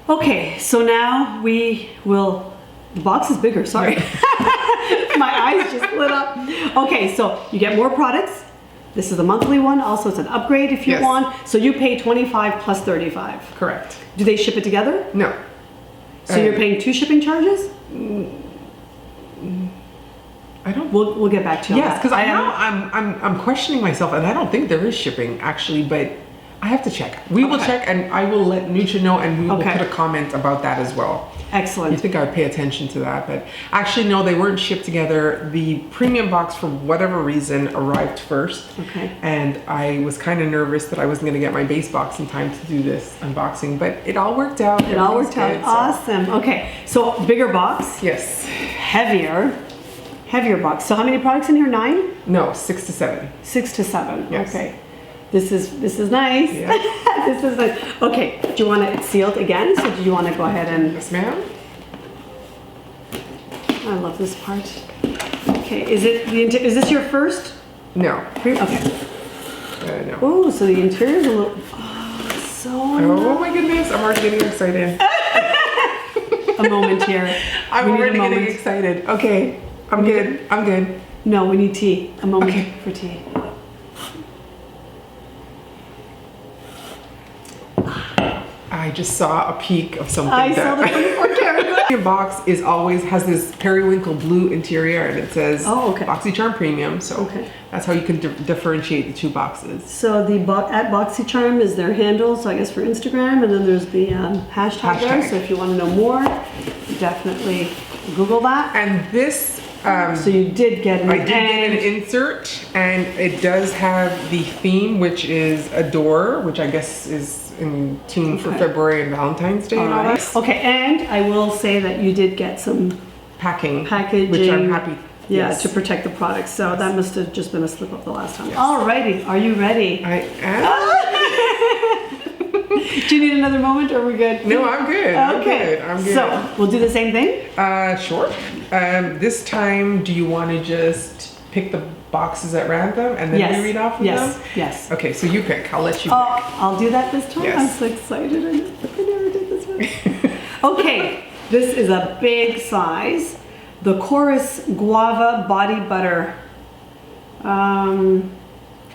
Okay, so now we will, the box is bigger, sorry. My eyes just lit up. Okay, so you get more products. This is the monthly one. Also, it's an upgrade if you want. So you pay 25 plus 35. Correct. Do they ship it together? No. So you're paying 2 shipping charges? I don't. We'll get back to you. Yes, because I'm questioning myself, and I don't think there is shipping actually, but I have to check. We will check, and I will let Nutra know, and we will put a comment about that as well. Excellent. You think I would pay attention to that, but actually no, they weren't shipped together. The premium box, for whatever reason, arrived first. Okay. And I was kind of nervous that I wasn't going to get my base box in time to do this unboxing, but it all worked out. It all worked out. Awesome. Okay, so bigger box. Yes. Heavier box. So how many products in here? 9? No, 6 to 7. 6 to 7. Yes. Okay. This is nice. Yeah. This is nice. Okay. Do you want it sealed again? So do you want to go ahead and? Yes, ma'am. I love this part. Okay. Is this your first? No. Okay. No. Oh, so the interior is a little. Oh, so. Oh my goodness! I'm already getting excited. A moment here. I'm already getting excited. Okay. I'm good. I'm good. No, we need tea. A moment for tea. I just saw a peek of something. I saw the 24 karat gold. Your box has this periwinkle blue interior, and it says Boxycharm Premium. So that's how you can differentiate the two boxes. So the at Boxycharm is their handle. So I guess for Instagram, and then there's the hashtag there. So if you want to know more, definitely Google that. And this. So you did get I did get an insert, and it does have the theme, which is a door, which I guess is in tune for February and Valentine's Day and all that. Okay, and I will say that you did get some packaging, which I'm happy. Yeah, to protect the product. So that must have just been a slip up the last time. Yes. Alrighty, are you ready? I am. Do you need another moment, or are we good? No, I'm good. Okay, I'm good. So we'll do the same thing. Sure. This time, do you want to just pick the boxes at random and then we read off of them? Yes. Okay, so you pick. I'll let you pick. I'll do that this time. Yes. I'm so excited. I never did this one. Okay, this is a big size. The Chorus Guava Body Butter.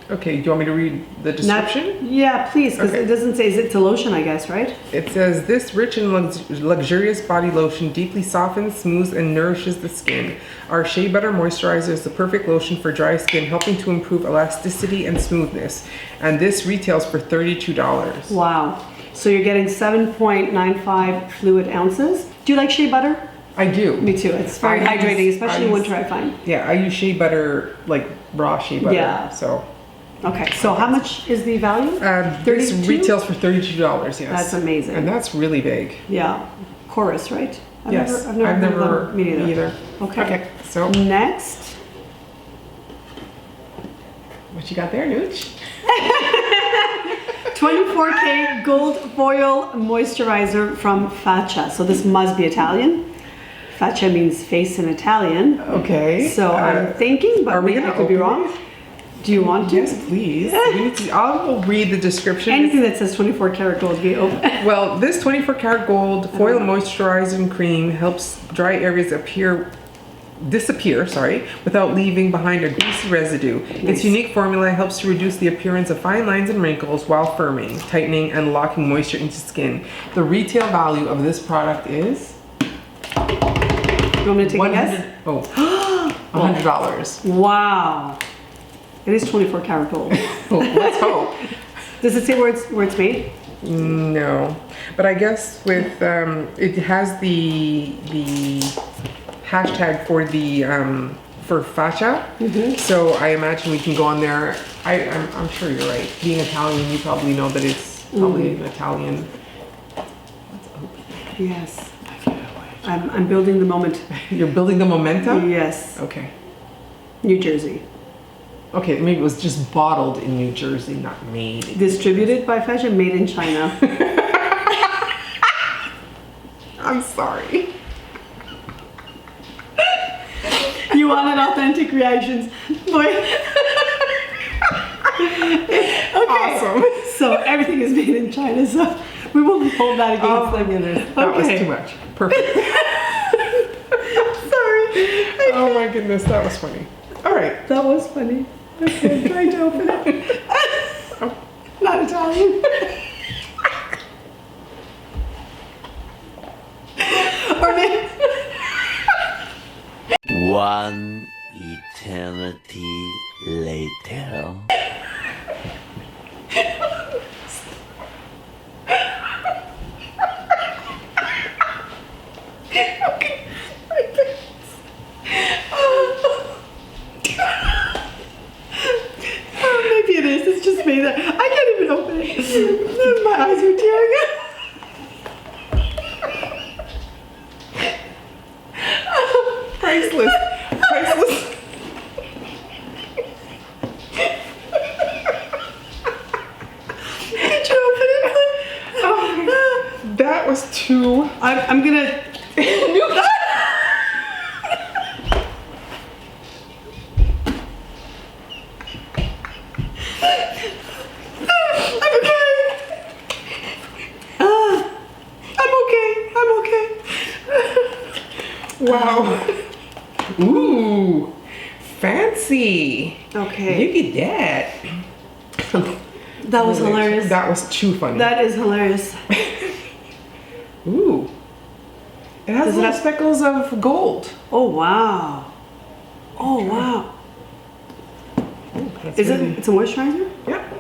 Okay, do you want me to read the description? Yeah, please, because it doesn't say, it's a lotion, I guess, right? It says, this rich and luxurious body lotion deeply softens, smooths, and nourishes the skin. Our shea butter moisturizer is the perfect lotion for dry skin, helping to improve elasticity and smoothness. And this retails for $32. Wow. So you're getting 7.95 fluid ounces. Do you like shea butter? I do. Me too. It's very hydrating, especially in winter, I find. Yeah, I use shea butter, like raw shea butter. Yeah. So. Okay, so how much is the value? This retails for $32, yes. That's amazing. And that's really big. Yeah. Chorus, right? Yes. I've never heard of them. Me either. Okay. So. Next. What you got there, Nooch? 24K Gold Foil Moisturizer from Faccia. So this must be Italian. Faccia means face in Italian. Okay. So I'm thinking, but maybe I could be wrong. Do you want to? Yes, please. I will read the description. Anything that says 24 karat gold, be open. Well, this 24 karat gold foil moisturizing cream helps dry areas disappear, without leaving behind a greasy residue. Nice. Its unique formula helps to reduce the appearance of fine lines and wrinkles while firming, tightening, and locking moisture into skin. The retail value of this product is... You want me to take a guess? $100. Wow. It is 24 karat gold. Let's hope. Does it say where it's made? No, but I guess with it has the hashtag for the for Faccia. So I imagine we can go on there. I'm sure you're right. Being Italian, you probably know that it's probably an Italian. Let's open it. Yes. I'm building the moment. You're building the momentum? Yes. Okay. New Jersey. Okay, maybe it was just bottled in New Jersey, not made. Distributed by Faccia, made in China. I'm sorry. You wanted authentic reactions. Boy. Okay. Awesome. So everything is made in China. So We won't hold that against Oh my them. goodness, that was too much. Perfect. Sorry. Oh my goodness, that was funny. All right. That was funny. Okay, I'm trying to open it. Not Italian. Or maybe. One eternity later. Maybe it is. It's just me that I can't even open it. My eyes are tearing up. Priceless. Priceless. Did you open it? Oh, that was too. I'm gonna. Wow. Ooh. Fancy. Okay. Look at that. That was hilarious. That was too funny. That is hilarious. Ooh. It has Does it little have- speckles of gold. Oh wow. Oh wow. That's Is really- it? It's a moisturizer. Yep.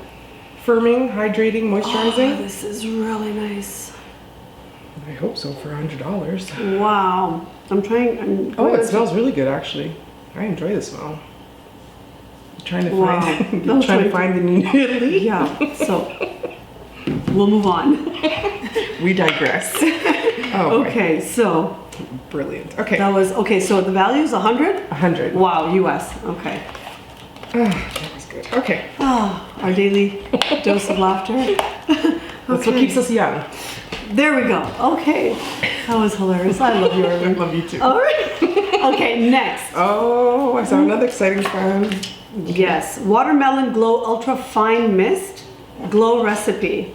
Firming, hydrating, Oh, moisturizing. this is really nice. I hope so for $100. Wow. I'm trying. Oh, it smells really good actually. I enjoy the smell. I'm trying to Wow. find No, trying to trying find the new Italy. Yeah. So we'll move on. We digress. Oh, boy. Okay. So Brilliant. Okay. that was okay. So the value is 100. 100. Wow. US. Okay. That was good. Okay. Ah, our daily dose of laughter. That's what keeps us young. There we go. Okay. That was hilarious. I love you, I Irvin. love you too. All right. Okay, next. Oh, I saw another exciting one. Yes. Watermelon Glow Ultra Fine Mist Glow Recipe.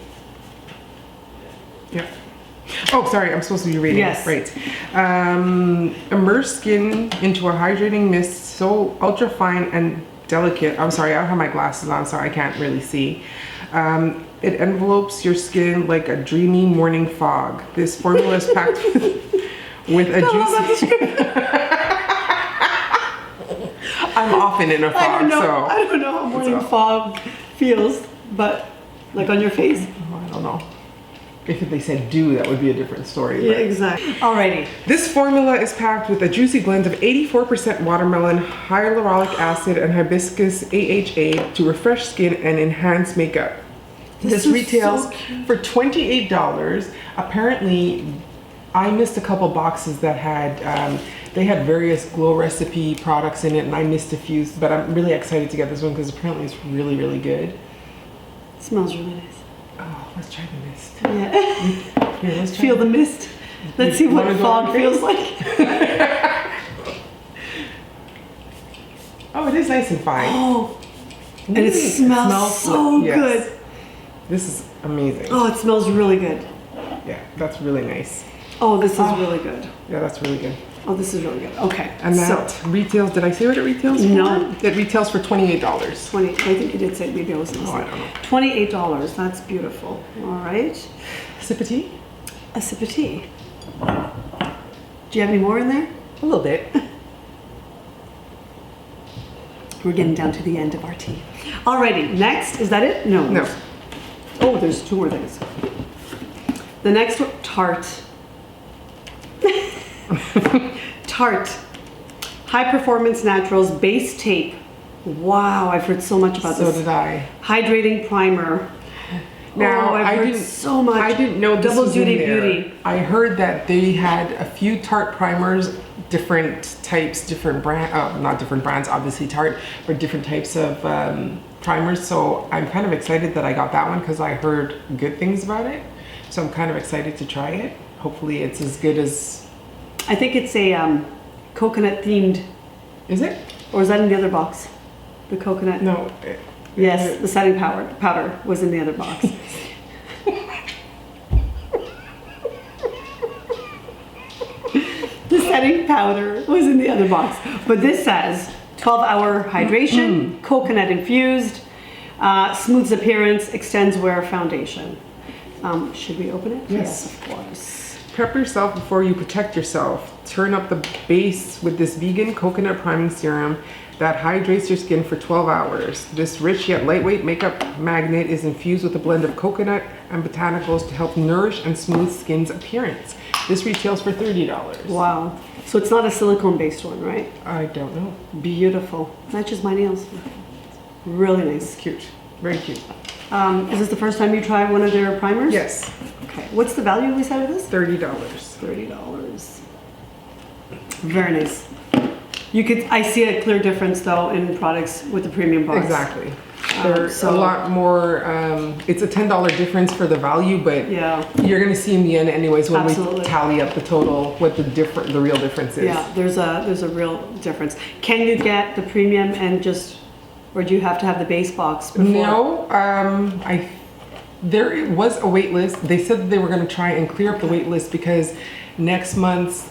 Yeah. Oh, sorry, I'm supposed to be reading. Yes. Right. Immerse skin into a hydrating mist so ultra fine and delicate. I'm sorry, I don't have my glasses on, so I can't really see. It envelopes your skin like a dreamy morning fog. This formula is packed with a juicy. I'm often in a fog, I don't know. so I don't know how morning all. fog feels, but like on your face. I don't know. If they said dew, that would be a different story. Yeah, but- exactly. Alrighty. This formula is packed with a juicy blend of 84% watermelon, hyaluronic acid, and hibiscus AHA to refresh skin and enhance makeup. This is retails so cute. for $28. Apparently, I missed a couple boxes that had, they had various glow recipe products in it, and I missed a few, but I'm really excited to get this one because apparently it's really, really good. It smells really nice. Oh, let's try the mist. Yeah. Here, let's try Feel the mist. Let's see what wanna go fog on feels like. Oh, it is nice and fine. Oh, and it smells so yes. good. This is amazing. Oh, it smells really good. Yeah, that's really nice. Oh, this is really good. Yeah, that's really good. Oh, this is really good. Okay. And that retails, did I say what it retails for? No. It retails for $28. 20, I think you did say, maybe I wasn't Oh, I listening. don't know. $28, that's beautiful. All right. Sip of tea? A sip of tea. Do you have any more in there? A little bit. We're getting down to the end of our tea. Alrighty, next, is that it? No. No. Oh, there's two more things. The next one, Tarte. Tarte. High Performance Naturals Base Tape. Wow, I've heard so much about So this. did I. Hydrating Primer. Now, Oh, I've I heard didn't so much. I didn't know this Double was in Duty there. Beauty. I heard that they had a few Tarte primers, different types, different brand, not different brands, obviously Tarte, but different types of primers. So I'm kind of excited that I got that one because I heard good things about it. So I'm kind of excited to try it. Hopefully it's as good as. I think it's a coconut themed, Is it? or is that in the other box? The coconut? No. Yes, the setting powder was in the other box. setting powder was in the other box. But this says 12-hour hydration, coconut infused, smooths appearance, extends wear foundation. Should we open it? Yes. Of course. Prep yourself before you protect yourself. Turn up the base with this vegan coconut priming serum that hydrates your skin for 12 hours. This rich yet lightweight makeup magnet is infused with a blend of coconut and botanicals to help nourish and smooth skin's appearance. This retails for $30. Wow. So it's not a silicone-based one, right? I don't know. Beautiful. Matches my nails. Really nice. Cute. Very cute. Is this the first time you try one of their primers? Yes. Okay. What's the value we said of this? $30. $30. Very nice. I see a clear difference though in products with the premium box. Exactly. There's so- a lot more, it's a $10 difference for the value, but Yeah. you're gonna see in the end anyways when Absolutely. we tally up the total, what the real difference is. Yeah, there's a real difference. Can you get the premium and or do you have to have the base box before? No, there was a wait list. They said that they were gonna try and clear up the wait list because next month's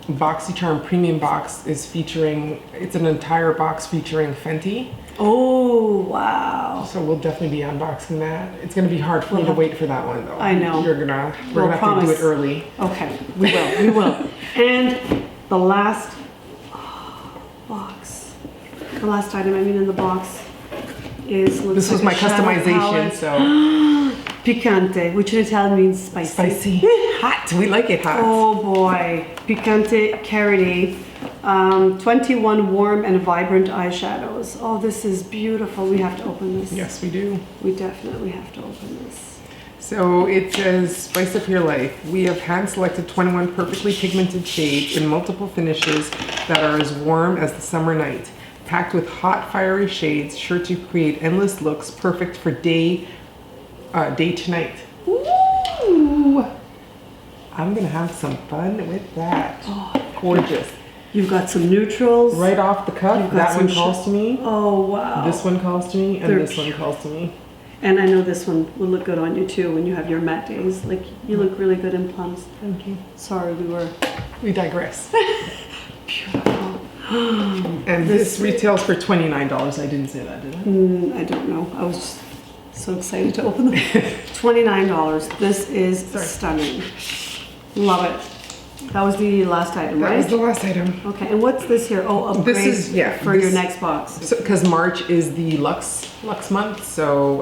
Boxycharm premium box is it's an entire box featuring Fenty. Oh, wow. So we'll definitely be unboxing that. It's gonna be hard for me to wait for that one though. I know. We're gonna have to do promise. it early. Okay, we will. And the last box, the last item in the box is This was my customization, so Picante, which in Italian means spicy. spicy, hot. We like it hot. Oh boy, Picante Carity. 21 warm and vibrant eyeshadows. Oh, this is beautiful. We have to open this. Yes, we do. We definitely have to open this. So it says, spice up your life. We have hand-selected 21 perfectly pigmented shades in multiple finishes that are as warm as the summer night. Packed with hot, fiery shades, sure to create endless looks, perfect for day to night. Ooh! I'm gonna have some fun with that. Oh, gorgeous. You've got some neutrals. Right off the cuff, You've got that one some calls to me. Oh, wow. This one calls to me, and They're this one calls to me. And I know this one will look good on you too when you have your matte days. Like, you look really good in plums. Thank you. Sorry, We digress. Beautiful. And this retails for $29. I didn't say that, did I? I don't know. I was just so excited to open them. $29. This is stunning. Love it. That was the last item, That right? was the last item. Okay, and what's this here? Oh, upgrade This is, for your next box. Because March is the Lux month, so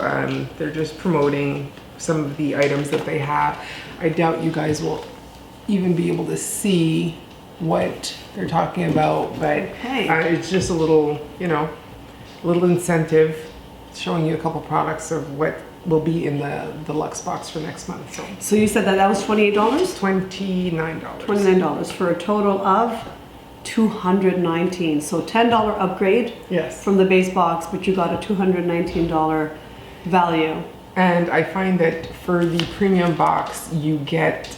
they're just promoting some of the items that they have. I doubt you guys will even be able to see what they're talking about, but it's just a little, little incentive showing you a couple products of what will be in the Lux box for next month. So you said that was $28? $29. $29 for a total of $219. So $10 upgrade Yes. from the base box, but you got a $219 value. And I find that for the premium box, you get,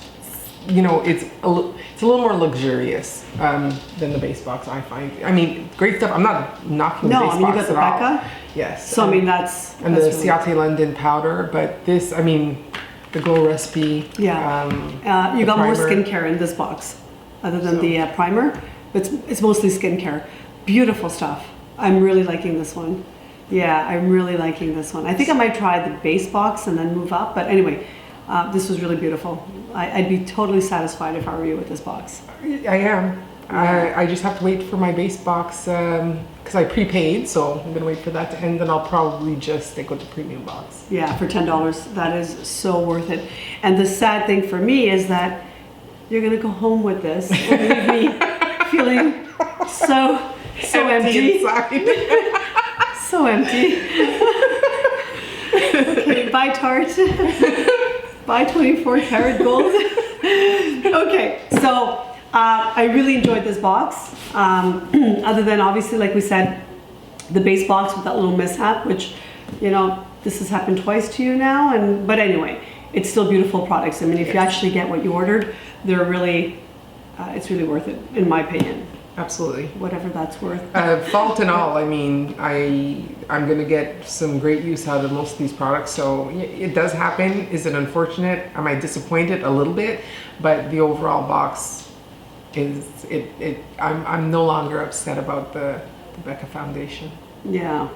it's a little more luxurious than the base box, I find. I mean, great stuff. I'm not knocking the base you box got the at all. Becca. Yes. So I mean, that's and the really- Ciate London powder, but this, the Glow Recipe. Yeah. You got more primer. skincare in this box, other than the primer. But it's mostly skincare. Beautiful stuff. I'm really liking this one. Yeah, I'm really liking this one. I think I might try the base box and then move up. But anyway, this was really beautiful. I'd be totally satisfied if I were you with this box. I am. I just have to wait for my base box because I prepaid, so I'm gonna wait for that to end, and I'll probably just stick with the premium box. Yeah, for $10, that is so worth it. And the sad thing for me is that you're gonna go home with this and leave me feeling so empty. Inside. So empty. Okay, bye Tarte. Bye 24 karat gold. Okay, so I really enjoyed this box. Other than obviously, like we said, the base box with that little mishap, which, this has happened twice to you now. But anyway, it's still beautiful products. I mean, if you actually get what you ordered, they're really, it's really worth it, in my opinion. Absolutely. Whatever that's worth. Fault and all, I'm gonna get some great use out of most of these products. So it does happen. Is it unfortunate? Am I disappointed a little bit? But the overall box I'm no longer upset about the Becca Foundation. Yeah.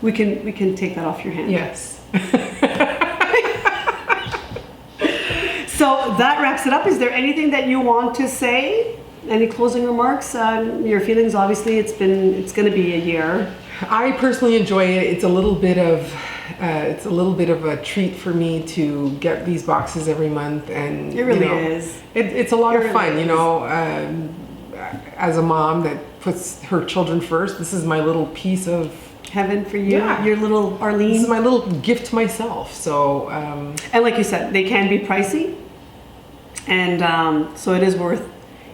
We can take that off your hands. Yes. So that wraps it up. Is there anything that you want to say? Any closing remarks? Your feelings, obviously, it's going to be a year. I personally enjoy it. It's a little bit of a treat for me to get these boxes every month, and It really is. It's a lot of really fun, is. as a mom that puts her children first. This is my little piece of Heaven for you, Yeah. your little Arlene. This is my little gift to myself. So And like you said, they can be pricey, and so it is worth,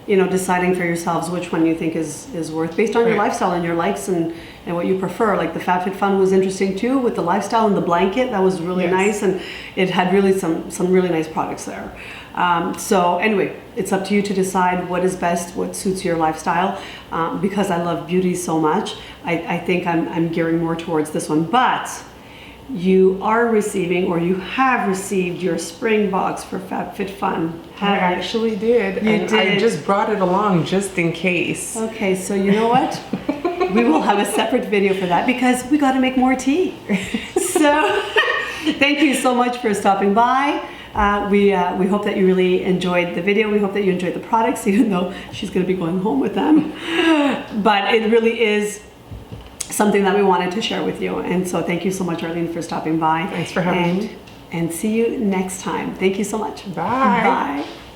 deciding for yourselves which one you think is worth based on your Right. lifestyle and your likes and what you prefer. Like the FabFitFun was interesting too with the lifestyle and the blanket. That was really Yes. nice, and it had really some really nice products there. So anyway, it's up to you to decide what is best, what suits your lifestyle. Because I love beauty so much, I think I'm gearing more towards this one. But you are receiving, or you have received, your spring box for FabFitFun. I actually did, You and I did. just brought it along just in case. Okay, so you know what? We will have a separate video for that because we got to make more tea. So thank you so much for stopping by. We hope that you really enjoyed the video. We hope that you enjoyed the products, even though she's going to be going home with them. But it really is something that we wanted to share with you. And so thank you so much, Arlene, for stopping by. Thanks for having me. And see you next time. Thank you so much. Bye. Bye.